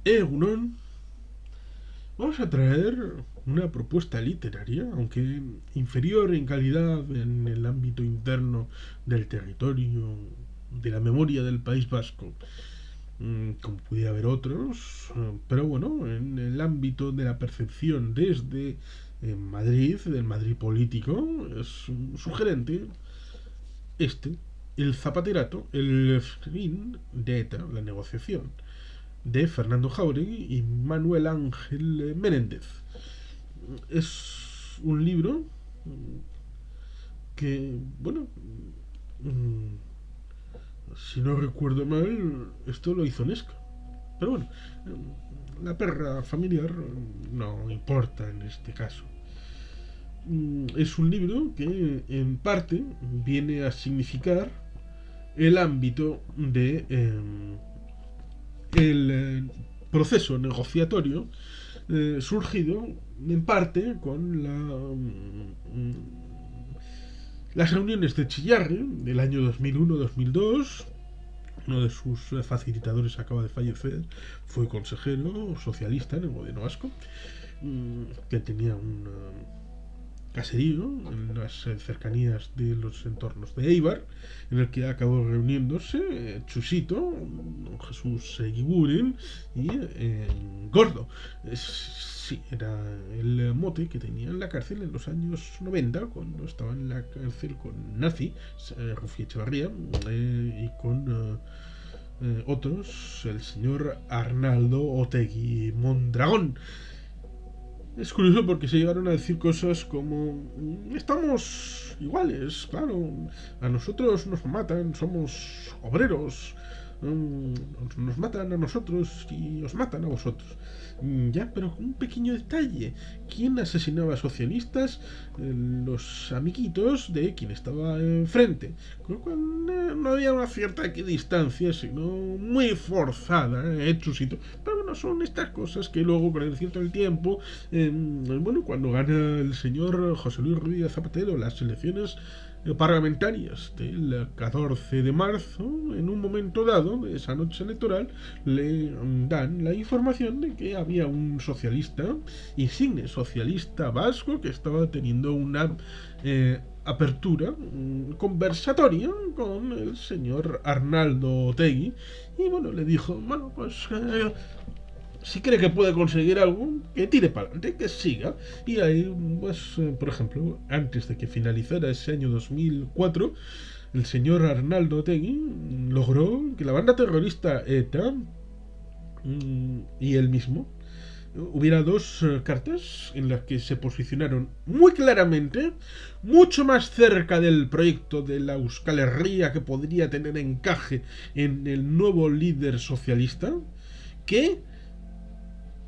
Egunon, vamos a traer una propuesta literaria, aunque inferior en calidad en el ámbito interno del territorio, de la memoria del País Vasco, como pudiera haber otros, pero bueno, en el ámbito de la percepción desde Madrid, del Madrid político, es sugerente este, el zapaterato, el fin de ETA, la negociación de Fernando Jauregui y Manuel Ángel Menéndez. Es un libro que, bueno, si no recuerdo mal, esto lo hizo Nesca. Pero bueno, la perra familiar no importa en este caso. Es un libro que en parte viene a significar el ámbito de el proceso negociatorio surgido en parte con las reuniones de Chillarre del año 2001-2002. Uno de sus facilitadores acaba de fallecer, fue consejero socialista en el gobierno vasco, que tenía un caserío en las cercanías de los entornos de Eibar, en el que acabó reuniéndose Chusito, Jesús Guiguren y Gordo. Sí, era el mote que tenía en la cárcel en los años 90, cuando estaba en la cárcel con Nazi, Rufi Echevarría, y con otros, el señor Arnaldo Otegui Mondragón. Es curioso porque se llegaron a decir cosas como: estamos iguales, claro, a nosotros nos matan, somos obreros, nos matan a nosotros y os matan a vosotros. Ya, pero un pequeño detalle: ¿quién asesinaba a socialistas? Los amiguitos de quien estaba enfrente, con lo cual no había una cierta distancia, sino muy forzada, Chusito. Pero bueno, son estas cosas que luego con el cierto del tiempo, bueno, cuando gana el señor José Luis Rodríguez Zapatero las elecciones parlamentarias del 14 de marzo, en un momento dado de esa noche electoral, le dan la información de que había un socialista, insigne socialista vasco, que estaba teniendo una apertura conversatoria con el señor Arnaldo Otegui. Y bueno, le dijo: bueno, pues si cree que puede conseguir algo, que tire para adelante, que siga. Y ahí, pues, por ejemplo, antes de que finalizara ese año 2004, el señor Arnaldo Otegui logró que la banda terrorista ETA y él mismo hubiera dos cartas en las que se posicionaron muy claramente, mucho más cerca del proyecto de la Euskal Herria, que podría tener encaje en el nuevo líder socialista, que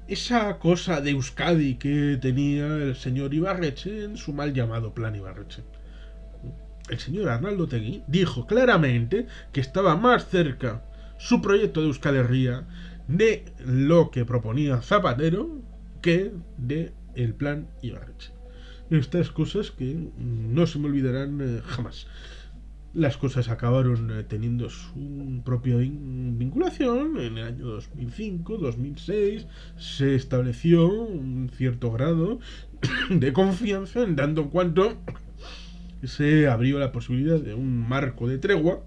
esa cosa de Euskadi que tenía el señor Ibarreche en su mal llamado Plan Ibarreche. El señor Arnaldo Tegui dijo claramente que estaba más cerca su proyecto de Euskal Herria de lo que proponía Zapatero que de el Plan Ibarreche. Estas cosas que no se me olvidarán jamás. Las cosas acabaron teniendo su propia vinculación. En el año 2005-2006 se estableció un cierto grado de confianza, en tanto en cuanto se abrió la posibilidad de un marco de tregua.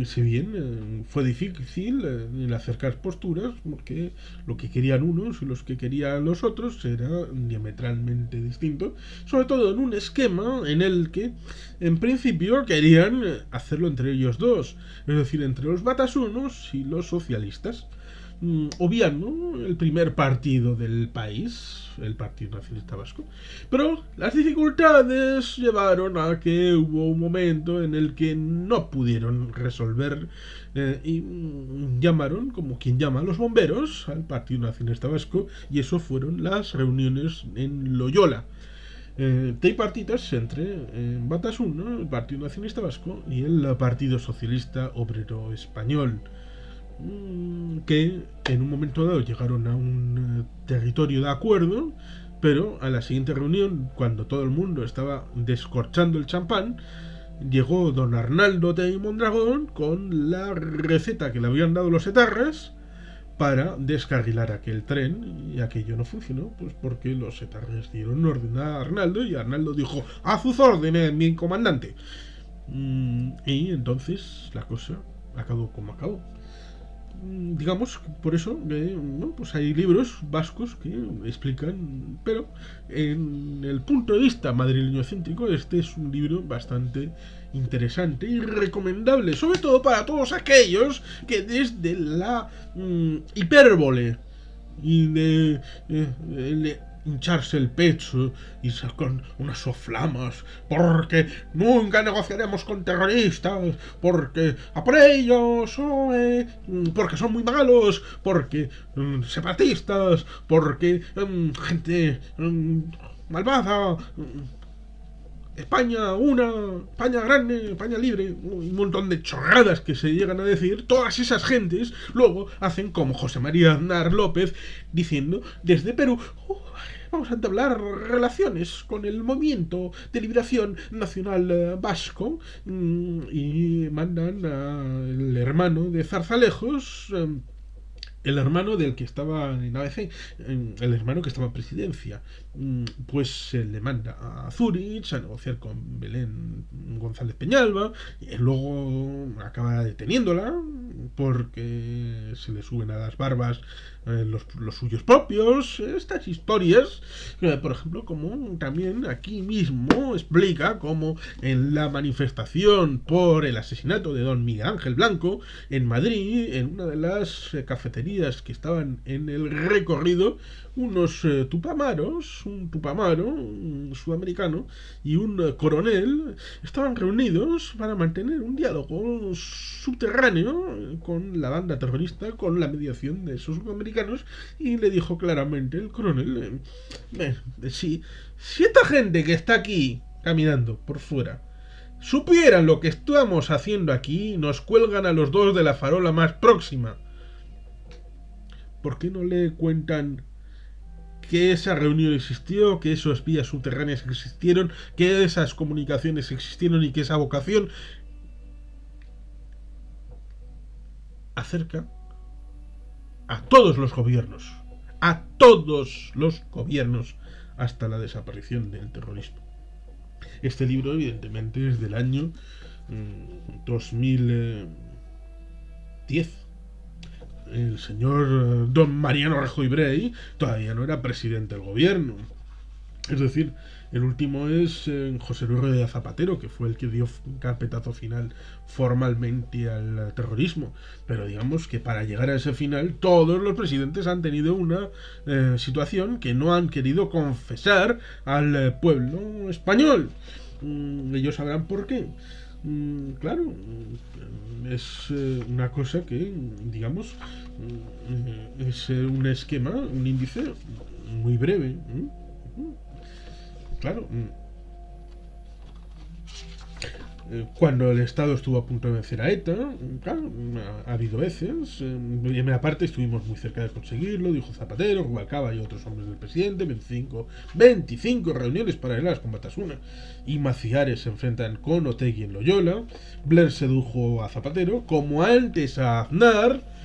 Si bien fue difícil el acercar posturas, porque lo que querían unos y los que querían los otros era diametralmente distinto, sobre todo en un esquema en el que en principio querían hacerlo entre ellos dos, es decir, entre los batasunos y los socialistas, obviando el primer partido del país, el Partido Nacionalista Vasco. Pero las dificultades llevaron a que hubo un momento en el que no pudieron resolver, y llamaron, como quien llama a los bomberos, al Partido Nacionalista Vasco, y eso fueron las reuniones en Loyola. Tripartitas entre Batasuna, el Partido Nacionalista Vasco, y el Partido Socialista Obrero Español, que en un momento dado llegaron a un territorio de acuerdo, pero a la siguiente reunión, cuando todo el mundo estaba descorchando el champán, llegó don Arnaldo Tegui Mondragón con la receta que le habían dado los etarras para descarrilar aquel tren, y aquello no funcionó, pues porque los etarras dieron orden a Arnaldo y Arnaldo dijo: a sus órdenes, mi comandante. Y entonces la cosa acabó como acabó. Digamos, por eso, bueno, pues hay libros vascos que explican, pero en el punto de vista madrileño céntrico, este es un libro bastante interesante y recomendable, sobre todo para todos aquellos que desde la hipérbole y de hincharse el pecho y sacar unas soflamas porque nunca negociaremos con terroristas, porque a por ellos, porque son muy malos, porque separatistas, porque gente malvada, España una, España grande, España libre, un montón de chorradas que se llegan a decir. Todas esas gentes luego hacen como José María Aznar López diciendo desde Perú: vamos a entablar relaciones con el movimiento de liberación nacional vasco, y mandan al hermano de Zarzalejos, el hermano del que estaba en ABC, el hermano que estaba en presidencia, pues le manda a Zurich a negociar con Belén González Peñalba, y luego acaba deteniéndola porque se le suben a las barbas los suyos propios. Estas historias, por ejemplo, como también aquí mismo explica cómo en la manifestación por el asesinato de don Miguel Ángel Blanco en Madrid, en una de las cafeterías que estaban en el recorrido, unos tupamaros, un tupamaro, un sudamericano, y un coronel estaban reunidos para mantener un diálogo subterráneo con la banda terrorista, con la mediación de esos sudamericanos, y le dijo claramente el coronel: si esta gente que está aquí caminando por fuera supieran lo que estamos haciendo aquí, nos cuelgan a los dos de la farola más próxima. ¿Por qué no le cuentan que esa reunión existió, que esas vías subterráneas existieron, que esas comunicaciones existieron y que esa vocación acerca a todos los gobiernos, hasta la desaparición del terrorismo? Este libro, evidentemente, es del año 2010. El señor don Mariano Rajoy Brey todavía no era presidente del gobierno. Es decir, el último es José Luis Rodríguez Zapatero, que fue el que dio un carpetazo final formalmente al terrorismo. Pero digamos que para llegar a ese final, todos los presidentes han tenido una situación que no han querido confesar al pueblo español. Ellos sabrán por qué. Claro, es una cosa que, digamos, es un esquema, un índice muy breve. Claro, cuando el Estado estuvo a punto de vencer a ETA, claro, ha habido veces, en primera parte estuvimos muy cerca de conseguirlo, dijo Zapatero, Rubalcaba y otros hombres del presidente, 25 reuniones paralelas con Batasuna y Maciares se enfrentan con Otegi en Loyola, Blair sedujo a Zapatero, como antes a Aznar.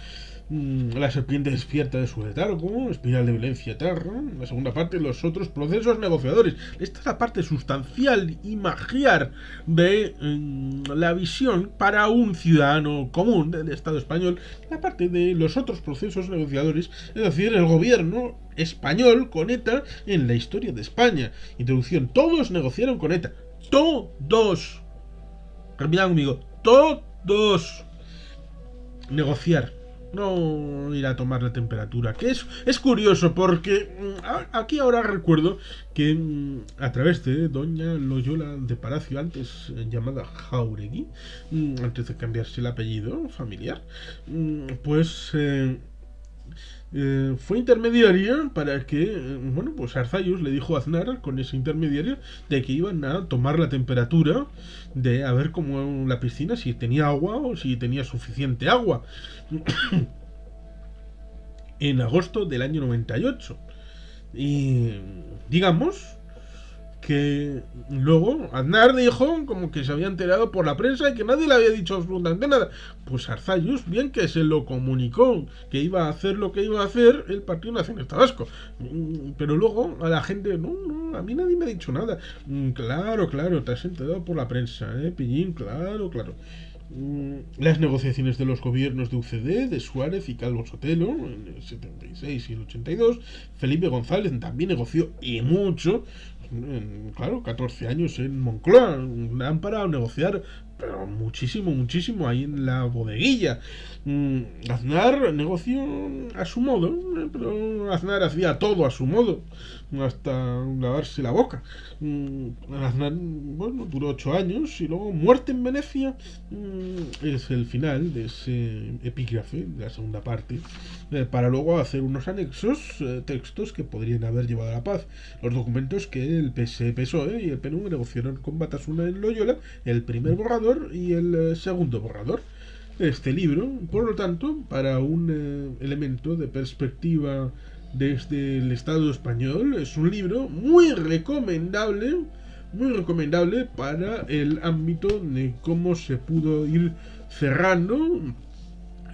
La serpiente despierta de su letargo, espiral de violencia eterna. En la segunda parte, los otros procesos negociadores. Esta es la parte sustancial y magiar de la visión para un ciudadano común del Estado español. La parte de los otros procesos negociadores, es decir, el gobierno español con ETA en la historia de España. Introducción: todos negociaron con ETA. Todos. Repita conmigo: todos. Negociar, no ir a tomar la temperatura. Que es curioso porque aquí ahora recuerdo que a través de doña Loyola de Palacio, antes llamada Jauregui, antes de cambiarse el apellido familiar, pues fue intermediaria para que, bueno, pues Arzayus le dijo a Aznar, con ese intermediario, de que iban a tomar la temperatura, de a ver cómo la piscina, si tenía agua o si tenía suficiente agua. En agosto del año 98. Y digamos que luego Aznar dijo como que se había enterado por la prensa y que nadie le había dicho absolutamente nada. Pues Arzallus, bien que se lo comunicó, que iba a hacer lo que iba a hacer el Partido Nacionalista Vasco. Pero luego a la gente, no, a mí nadie me ha dicho nada. Claro, te has enterado por la prensa, Pillín, claro. Las negociaciones de los gobiernos de UCD, de Suárez y Calvo Sotelo en el 76 y el 82. Felipe González también negoció y mucho. Claro, 14 años en Moncloa. Han parado a negociar, pero muchísimo ahí en la bodeguilla. Aznar negoció a su modo, pero Aznar hacía todo a su modo, hasta lavarse la boca. Aznar, bueno, duró 8 años y luego muerte en Venecia. Es el final de ese epígrafe, de la segunda parte, para luego hacer unos anexos, textos que podrían haber llevado a la paz. Los documentos que el PSOE y el PNV negociaron con Batasuna en Loyola, el primer borrador y el segundo borrador. Este libro, por lo tanto, para un elemento de perspectiva desde el Estado español, es un libro muy recomendable para el ámbito de cómo se pudo ir cerrando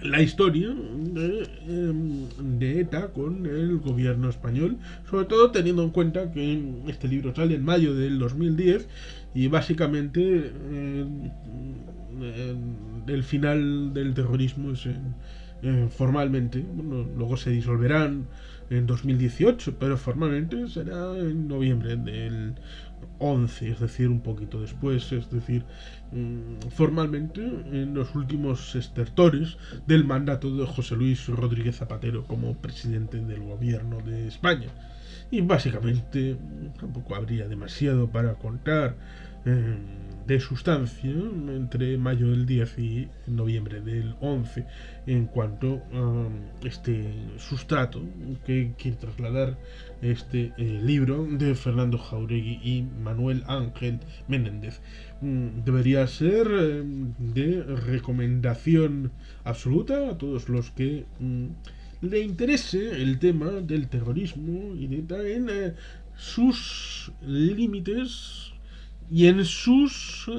la historia de ETA con el gobierno español, sobre todo teniendo en cuenta que este libro sale en mayo del 2010 y básicamente el final del terrorismo es formalmente, bueno, luego se disolverán en 2018, pero formalmente será en noviembre del 11, es decir, un poquito después, es decir, formalmente en los últimos estertores del mandato de José Luis Rodríguez Zapatero como presidente del gobierno de España. Y básicamente tampoco habría demasiado para contar de sustancia entre mayo del 10 y noviembre del 11 en cuanto a este sustrato que quiere trasladar este libro de Fernando Jauregui y Manuel Ángel Menéndez. Debería ser de recomendación absoluta a todos los que le interese el tema del terrorismo y de en sus límites y en sus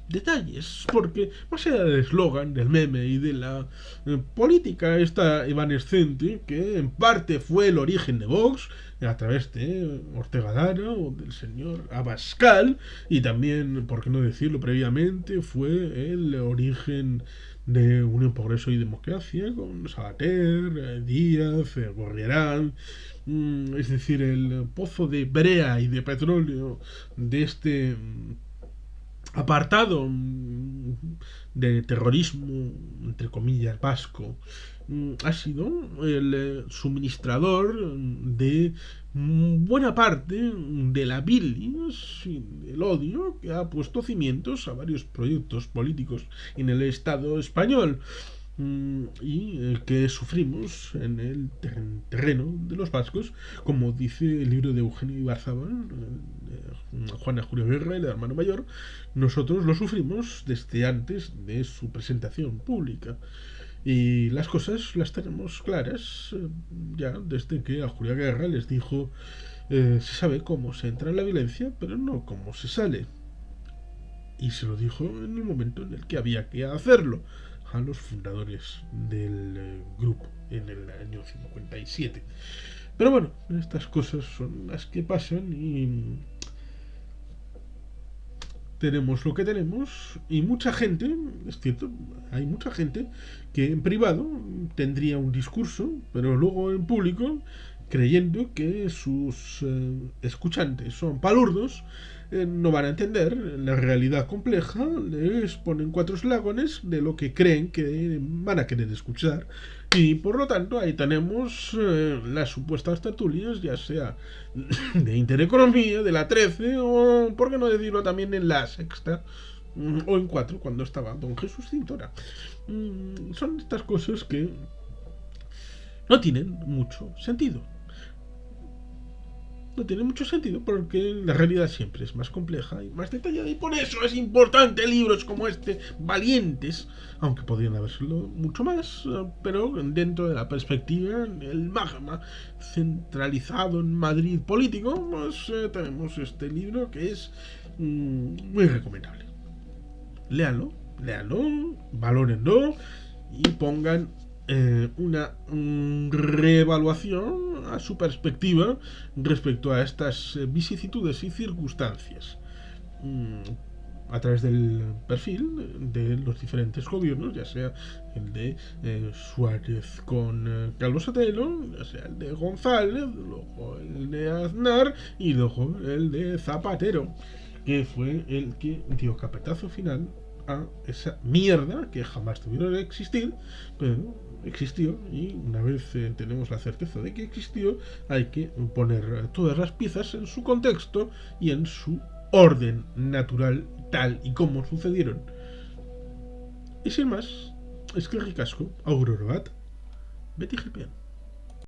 detalles, porque más allá del eslogan, del meme y de la política esta evanescente que en parte fue el origen de Vox a través de Ortega Lara o del señor Abascal, y también, por qué no decirlo previamente, fue el origen de Unión, Progreso y Democracia con Sabater, Díaz, Gorriarán, es decir, el pozo de brea y de petróleo de este apartado de terrorismo, entre comillas, vasco, ha sido el suministrador de buena parte de la bilis y del odio que ha puesto cimientos a varios proyectos políticos en el Estado español y que sufrimos en el terreno de los vascos, como dice el libro de Eugenio Ibarzábal, Juana Julio Guerra, el hermano mayor. Nosotros lo sufrimos desde antes de su presentación pública. Y las cosas las tenemos claras ya desde que a Julia Guerra les dijo se sabe cómo se entra en la violencia, pero no cómo se sale. Y se lo dijo en el momento en el que había que hacerlo a los fundadores del grupo en el año 57. Pero bueno, estas cosas son las que pasan y tenemos lo que tenemos, y mucha gente, es cierto, hay mucha gente que en privado tendría un discurso, pero luego en público, creyendo que sus escuchantes son palurdos, no van a entender la realidad compleja, les ponen 4 eslagones de lo que creen que van a querer escuchar. Y por lo tanto ahí tenemos las supuestas tertulias, ya sea de Intereconomía, de la 13 o, por qué no decirlo, también en la Sexta o en 4 cuando estaba don Jesús Cintora. Son estas cosas que no tienen mucho sentido. no tiene mucho sentido porque la realidad siempre es más compleja y más detallada y por eso es importante libros como este, valientes, aunque podrían haberlo mucho más, pero dentro de la perspectiva, el magma centralizado en Madrid político, pues tenemos este libro que es muy recomendable. Léanlo, léanlo, valórenlo y pongan una reevaluación a su perspectiva respecto a estas vicisitudes y circunstancias a través del perfil de los diferentes gobiernos, ya sea el de Suárez con Calvo Sotelo, ya sea el de González, luego el de Aznar y luego el de Zapatero, que fue el que dio carpetazo final a esa mierda que jamás tuvieron que existir, pero existió y una vez tenemos la certeza de que existió, hay que poner todas las piezas en su contexto y en su orden natural tal y como sucedieron. Y sin más, es que ricasco, aurora bat, Betty Gilpian.